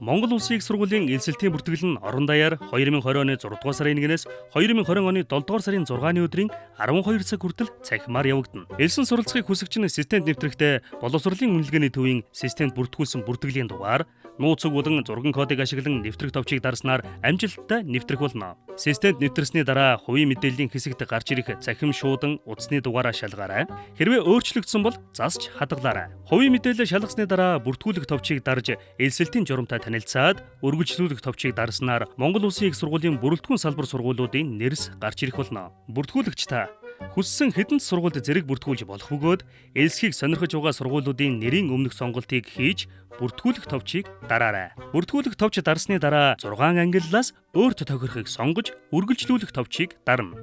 Монгол Улсын их сургуулийн элсэлтийн бүртгэл нь орон даяар 2020 оны 6 дугаар сарын 1-ээс 2020 оны 7 дугаар сарын 6-ны өдрийн 12 цаг хүртэл цахимаар явагдана. Элсэн суралцахыг хүсэгч нь системд нэвтрэхдээ боловсролын үнэлгээний төвийн системд бүртгүүлсэн бүртгэлийн дугаар нууц болон зургийн кодыг ашиглан нэвтрэх товчийг дарснаар амжилттай нэвтрэх болно. Системд нэвтрсэний дараа хувийн мэдээллийн хэсэгт гарч ирэх цахим шуудан утасны дугаараа шалгаарай. Хэрвээ өөрчлөгдсөн бол засч хадгалаарай. Хувийн мэдээлэл шалгасны дараа бүртгүүлэх товчийг дарж элсэлтийн журамтай танилцаад өргөжлүүлэх товчийг дарснаар Монгол Улсын их сургуулийн бүрэлдэхүүн салбар сургуулиудын нэрс гарч ирэх болно. Бүртгүүлэгч та хүссэн хэдэн ч сургуульд зэрэг бүртгүүлж болох бөгөөд элсхийг сонирхож байгаа сургуулиудын нэрийн өмнөх сонголтыг хийж бүртгүүлэх товчийг дараарай. Бүртгүүлэх товч дарсны дараа 6 ангиллаас өөрт тохирохыг сонгож үргэлжлүүлэх товчийг дарна.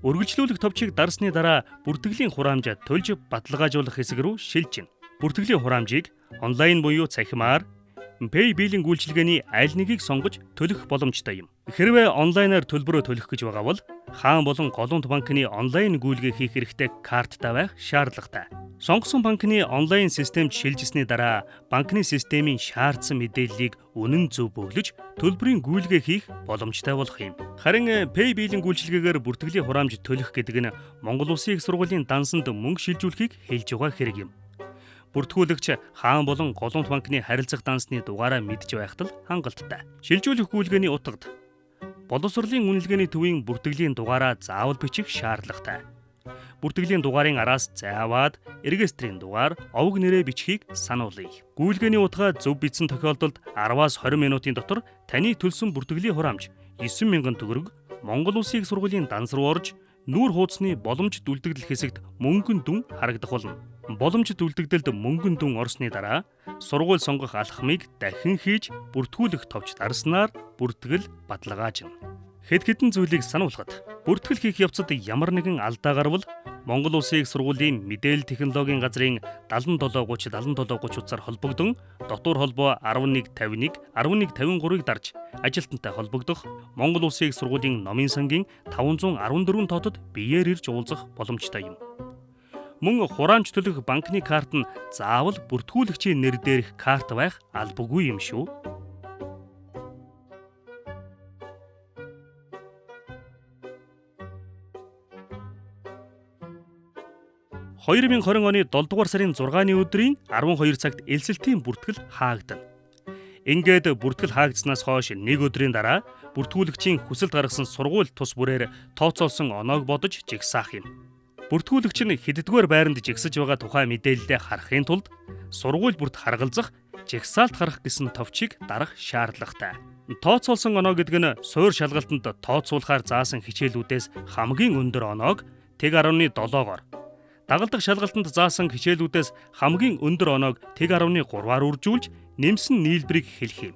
Үргэлжлүүлэх товчийг дарсны дараа бүртгэлийн хураамжаа төлж баталгаажуулах хэсэг рүү шилжинэ. Бүртгэлийн хураамжийг онлайн буюу цахимаар Pay Bill-ийн үйлчилгээний аль нэгийг сонгож төлөх боломжтой юм. Хэрвээ онлайнаар төлбөрөө төлөх гэж байгаа бол хаан болон голомт банкны онлайн гүйлгээ хийх хэрэгтэй карттай байх шаардлагатай. Сонгосон банкны онлайн системд шилжсэний дараа банкны системийн шаардсан мэдээллийг үнэн зөв бөглөж төлбөрийн гүйлгээ хийх боломжтой болох юм. Харин Pay Bill-ийн үйлчилгээгээр бүртгэлийн хураамж төлөх гэдэг нь Монгол Улсын их сургуулийн дансанд мөнгө шилжүүлэхийг хэлж байгаа хэрэг юм. Бүртгүүлэгч хаан болон голомт банкны харилцах дансны дугаараа мэдж байхад л хангалттай. Шилжүүлэх гүйлгээний утгад боловсролын үнэлгээний төвийн бүртгэлийн дугаараа заавал бичих шаардлагатай. Бүртгэлийн дугаарын араас зааваад регистрийн дугаар, овог нэрээ бичхийг сануулъя. Гүйлгээний утгаа зөв бичсэн тохиолдолд 10-аас 20 минутын дотор таны төлсөн бүртгэлийн хураамж 9,000 төгрөг Монгол Улсын их сургуулийн данс руу орж нүүр хуудасны боломжит үлдэгдэл хэсэгт мөнгөн дүн харагдах болно. Боломжит үлдэгдэлд мөнгөн дүн орсны дараа сургууль сонгох алхмыг дахин хийж бүртгүүлэх товч дарснаар бүртгэл баталгаажна. Хэд хэдэн зүйлийг сануулхад бүртгэл хийх явцад ямар нэгэн алдаа гарвал Монгол Улсын их сургуулийн мэдээлэл технологийн газрын 7730 7730 утсаар холбогдсон дотор холбоо 1151 1153-ыг дарж ажилтнтай холбогдох Монгол Улсын их сургуулийн номын сангийн 514 тоотод биеэр ирж уулзах боломжтой юм. Мөн хураамж төлөх банкны карт нь заавал бүртгүүлэгчийн нэр дээрх карт байх албагүй юм шүү. 2020 оны 7 дугаар сарын 6-ны өдрийн 12 цагт элсэлтийн бүртгэл хаагдана. Ингээд бүртгэл хаагдсанаас хойш нэг өдрийн дараа бүртгүүлэгчийн хүсэлт гаргасан сургууль тус бүрээр тооцоолсон оноог бодож жигсаах юм. Бүртгүүлэгч нь хэддүгээр байранд жигсэж байгаа тухай мэдээлэлээ харахын тулд сургууль бүрт харгалзах, жигсаалт харах гэсэн товчийг дарах шаардлагатай. Тооцоолсон оноо гэдэг нь суур шалгалтанд тооцоолохоор заасан хичээлүүдээс хамгийн өндөр оноог тэг 17-оор, дагалдах шалгалтанд заасан хичээлүүдээс хамгийн өндөр оноог тэг 13-аар үржүүлж нэмсэн нийлбэрийг хэлэх юм.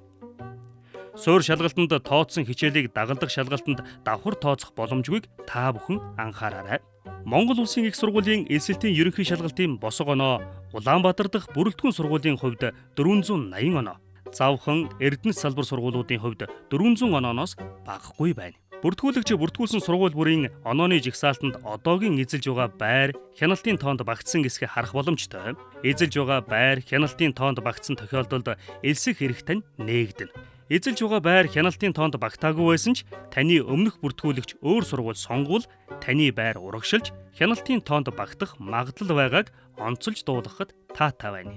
Суур шалгалтанд тооцсон хичээлийг дагалдах шалгалтанд давхар тооцох боломжгүйг та бүхэн анхаараарай. Монгол Улсын их сургуулийн элсэлтийн ерөнхий шалгалтын босго оноо Улаанбаатар дахь бүрэлдэхүүн сургуулийн хувьд 480 оноо, Завхан, Эрдэнэт салбар сургуулиудын хувьд 400 онооноос багагүй байна. Бүртгүүлэгч бүртгүүлсэн сургууль бүрийн онооны жигсаалтанд одоогийн эзэлж байгаа байр, хяналтын тоонд багтсан гэсгээ харах боломжтой. Эзэлж байгаа байр, хяналтын тоонд багтсан тохиолдолд элсэх хэрэгтэй нээгдэнэ. Эзэлж байгаа байр хяналтын тоонд багтаагүй байсан ч таны өмнөх бүртгүүлэгч өөр сургууль сонгвол таны байр урагшилж хяналтын тоонд багтах магадлал байгааг онцолж дуулгахад таатай байна.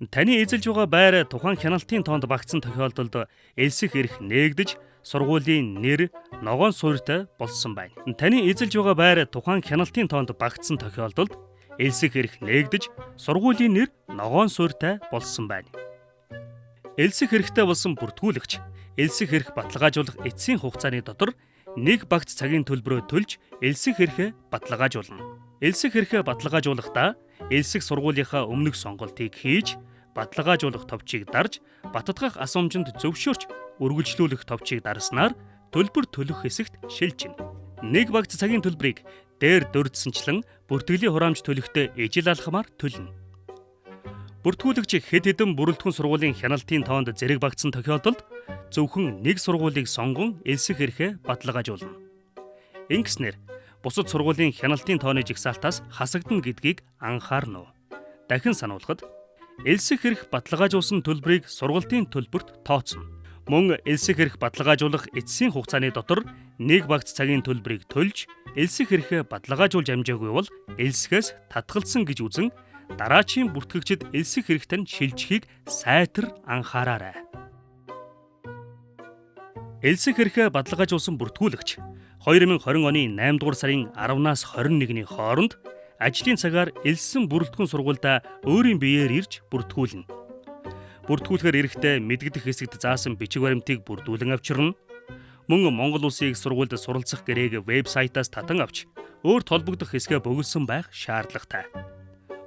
Таны эзэлж байгаа байр тухайн хяналтын тоонд багтсан тохиолдолд элсэх эрх нээгдэж сургуулийн нэр, ногоон суурьтай болсон байна. Таны эзэлж байгаа байр тухайн хяналтын тоонд багтсан тохиолдолд элсэх эрх нээгдэж сургуулийн нэр, ногоон суурьтай болсон байна. Элсэх эрхтэй болсон бүртгүүлэгч элсэх эрх баталгаажуулах эцсийн хугацааны дотор нэг багц цагийн төлбөрөө төлж элсэх эрхээ баталгаажуулна. Элсэх эрхээ баталгаажуулахдаа элсэх сургуулийнхаа өмнөх сонголтыг хийж баталгаажуулах товчийг дарж баттгах асуумжинд зөвшөөрч үргэлжлүүлэх товчийг дарснаар төлбөр төлөх хэсэгт шилжинэ. Нэг багц цагийн төлбөрийг дээр дурдсанчлан бүртгэлийн хураамж төлөхтэй ижил алхмаар төлнө. Бүртгүүлэгч хэд хэдэн бүрэлдэхүүн сургуулийн хяналтын тоонд зэрэг багтсан тохиолдолд зөвхөн нэг сургуулийг сонгон элсэх эрхээ баталгаажуулна. Ингэснээр бусад сургуулийн хяналтын тооны жигсаалтаас хасагдана гэдгийг анхаарна уу? Дахин сануулхад элсэх хэрэг баталгаажуулсан төлбөрийг сургалтын төлбөрт тооцно. Мөн элсэх хэрэг баталгаажуулах эцсийн хугацааны дотор нэг багц цагийн төлбөрийг төлж элсэх хэрэг баталгаажуулж амжаагүй бол элсэхээс татгалзсан гэж үзэн дараачийн бүртгэгчид элсэх хэрэгтэн шилжихийг сайтар анхаараарай. Элсэх хэрэг баталгаажуулсан бүртгүүлэгч 2020 оны 8 дугаар сарын 10-наас 21-ний хооронд ажлын цагаар элссэн бүрэлдэхүүн сургуультай өөрийн биеэр ирж бүртгүүлнэ. Бүртгүүлэхээр эрэхтэй мэдгдэх хэсэгт заасан бичиг баримтыг бүрдүүлэн авчирна. Мөн Монгол Улсын их сургуульд суралцах гэрээг вебсайтаас татан авч өөрт холбогдох хэсгээ бөглсөн байх шаардлагатай.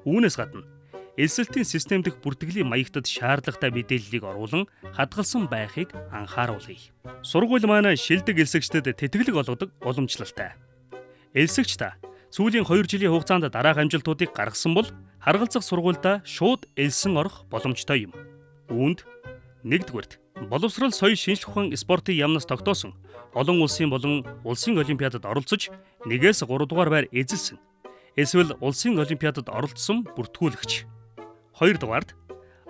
Үүнээс гадна элсэлтийн систем дэх бүртгэлийн маягтад шаардлагатай мэдээллийг оруулан хадгалсан байхыг анхааруулъя. Сургууль маань шилдэг элсэгчдэд тэтгэлэг олгодог уламжлалтай. Элсэгч та сүүлийн 2 жилийн хугацаанд дараах амжилтуудыг гаргасан бол харгалзах сургуультай шууд элсэн орох боломжтой юм. Үүнд нэгдүгээрт боловсрол соёл шинжлэх ухаан спортын яамнаас тогтоосон олон улсын болон улсын олимпиадад оролцож 1-3 дугаар байр эзэлсэн. Эсвэл улсын олимпиадад оролцсон бүртгүүлэгч. 2 дугаарт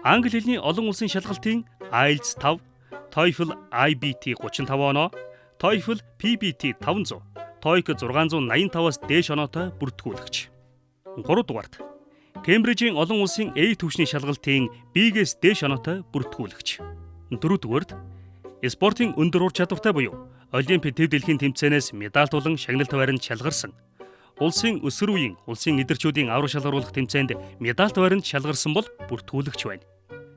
англи хэлний олон улсын шалгалтын IELTS 5, TOEFL IBT 35 оноо, TOEFL PBT 500, TOEIC 685-аас дээш оноотой бүртгүүлэгч. 3 дугаарт Кембрижийн олон улсын A түвшний шалгалтын B-гээс дээш оноотой бүртгүүлэгч. 4 дугаарт спортын өндөр ур чадвартай буюу Олимпийн төв дэлхийн тэмцээнээс медаль болон шагналтай баримт шалгарсан. Улсын өсвөр үеийн улсын эдэрчүүдийн авраг шалгаруулах тэмцээнд медальт баримт шалгарсан бол бүртгүүлэгч байна.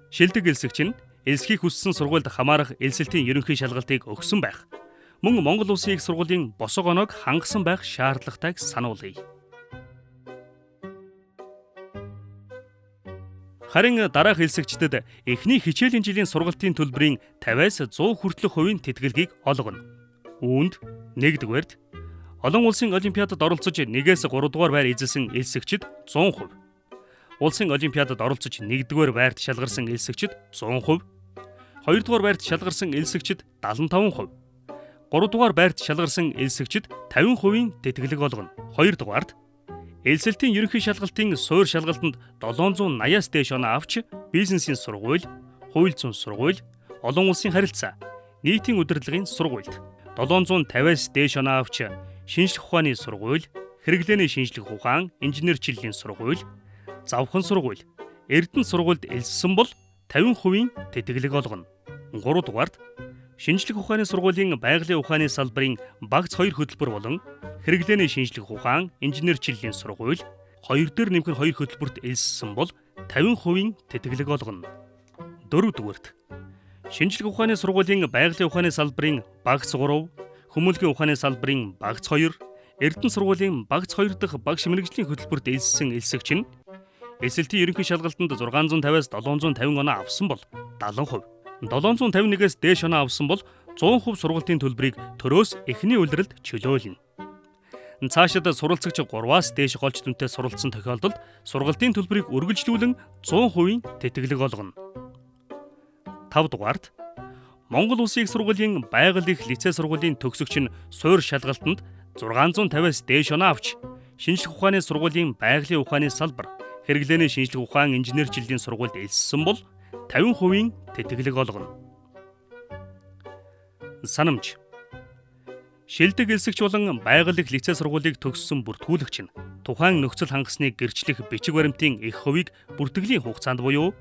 Шилдэг элсэгч нь элсхийг хүссэн сургуульд хамаарах элсэлтийн ерөнхий шалгалтыг өгсөн байх. Мөн Монгол Улсын их сургуулийн босго оноог хангасан байх шаардлагатайг сануулъя. Харин дараах элсэгчдэд эхний хичээлийн жилийн сургалтын төлбөрийн 50-аас 100 хүртэлх хувийн тэтгэлгийг олгоно. Үүнд нэгдүгээрт олон улсын олимпиадад оролцож 1-3 дугаар байр эзэлсэн элсэгчид 100%. Улсын олимпиадад оролцож 1-р байрт шалгарсан элсэгчид 100%. 2-р байрт шалгарсан элсэгчид 75%. 3-р байрт шалгарсан элсэгчид 50% тэтгэлэг олгоно. 2 дугаарт элсэлтийн ерөнхий шалгалтын суур шалгалтанд 780-аас дээш оноо авч бизнесийн сургууль, хууль зүйн сургууль, олон улсын харилцаа, нийтийн удирдлагын сургуульд 750-аас дээш оноо авч шинжлэх ухааны сургууль, хэрэглээний шинжлэх ухаан, инженерчлэлийн сургууль, завхан сургууль, Эрдэнэ сургуульд элссэн бол 50% тэтгэлэг олгоно. 3 дугаарт шинжлэх ухааны сургуулийн байгалийн ухааны салбарын багц 2 хөтөлбөр болон хэрэглээний шинжлэх ухаан, инженерчлэлийн сургууль 2 дээр нэмэх 2 хөтөлбөрт элссэн бол 50% тэтгэлэг олгоно. 4 дугаарт шинжлэх ухааны сургуулийн байгалийн ухааны салбарын багц 3, хүмүүнлэгийн ухааны салбарын багц 2, Эрдэнэ сургуулийн багц 2 дахь багш мэргэжлийн хөтөлбөрт элссэн элсэгч нь эсэлтийн ерөнхий шалгалтанд 650-аас 750 оноо авсан бол 70%. 751-ээс дээш оноо авсан бол 100% сургалтын төлбөрийг төрөөс эхний улиралд чөлөөлнө. Цаашид суралцагч 3-аас дээш голч дүнтэй суралцсан тохиолдолд сургалтын төлбөрийг үргэлжлүүлэн 100% тэтгэлэг олгоно. 5 дугаарт Монгол Улсын их сургуулийн байгаль их лицей сургуулийн төгсөгч нь суур шалгалтанд 650-аас дээш оноо авч шинжлэх ухааны сургуулийн байгалийн ухааны салбар, хэрэглээний шинжлэх ухаан, инженерчлэлийн сургуульд элссэн бол 50% тэтгэлэг олгоно. Санамж шилдэг элсэгч болон байгаль их лицей сургуулийг төгссөн бүртгүүлэгч нь тухайн нөхцөл хангасныг гэрчлэх бичиг баримтын их хувийг бүртгэлийн хугацаанд буюу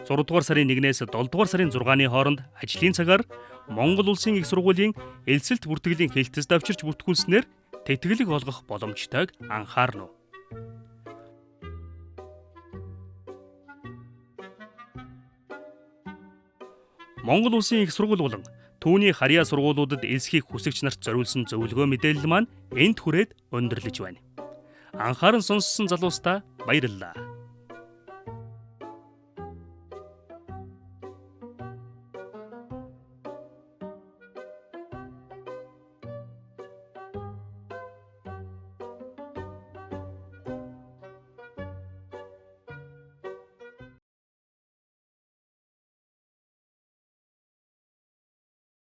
6 дугаар сарын 1-ээс 7 дугаар сарын 6-ны хооронд ажлын цагаар Монгол Улсын их сургуулийн элсэлт бүртгэлийн хэлтэст авчирч бүртгүүлснээр тэтгэлэг олгох боломжтойг анхаарна. Монгол Улсын их сургууль болон түүний харьяа сургуулиудад элсхийг хүсэгч нарт зориулсан зөвлөгөө мэдээлэл маань энд хүрээд өндөрлөж байна. Анхааран сонссон залуустаа баярлалаа.